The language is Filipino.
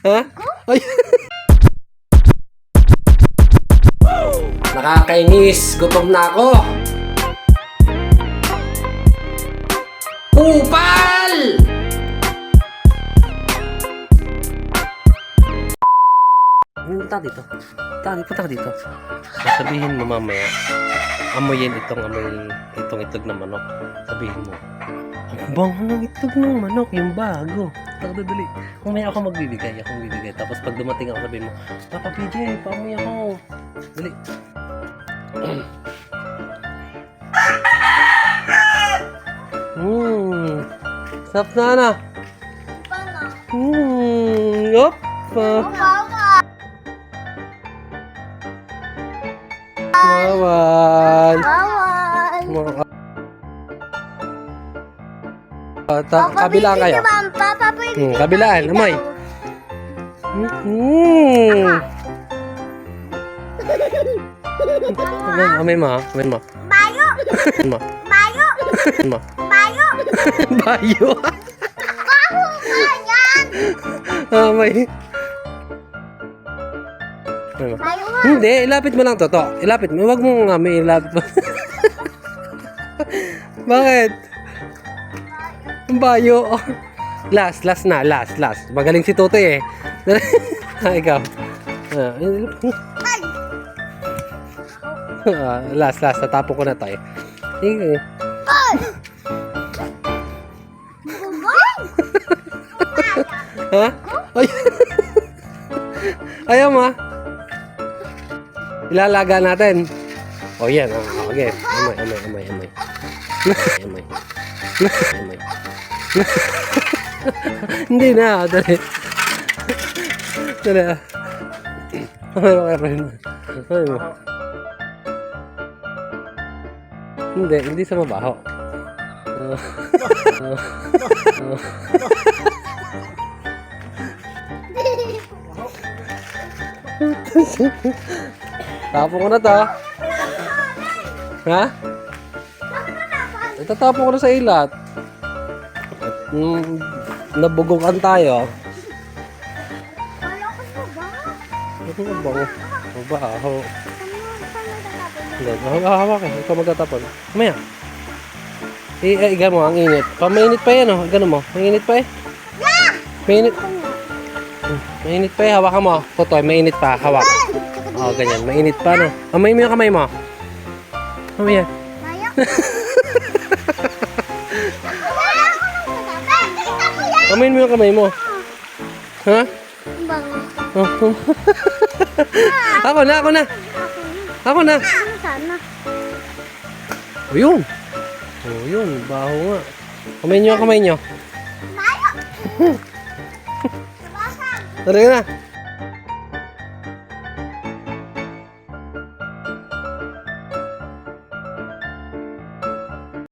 Ha? Ay. Nakakainis. Gutom na ako. Upal! Punta dito. Punta ka dito. Sabihin mo mamaya, amoyin itong itlog ng manok. Sabihin mo, ang bango ng itlog ng manok, yung bago. Dali. Mamaya ako magbibigay. Tapos pag dumating ako, sabihin mo, Papa PJ, paamoy ako. Dali. Sarap na na. Yup. Bawal. Kabilaan kayo. Kabilaan, amoy. Amoy mo. Bayo. Bayo. Baho ka yan. Amoy. Bayo nga. Hindi, ilapit mo lang to. Ilapit mo. Huwag mo nga may ilapit mo. Bakit? Bayo. Last. Magaling si Totoy eh. Ikaw. Last. Tatapon ko na tayo. Ha? Ay. Ayaw mo. Ilalaga natin. O yan. Okay. Amoy. Hindi na. Dali. Hindi sa mabaho. Tapon ko na to. Ha? Itatapon ko na sa ilat. Nabugokan tayo. Mabaho. Hawak eh. Ikaw magtatapon. Mamaya. Igan mo, ang init. Pamainit pa yan, oh. Gano'n mo. Mainit pa eh. Mainit pa eh. Hawakan mo. Totoy, mainit pa. Hawak. Oh, ganyan. Mainit pa, no? Amay mo yung kamay mo. Mamaya. Amayin mo yung kamay mo. Ha? Ako na. O yun, baho nga. Kamay nyo. Tara na.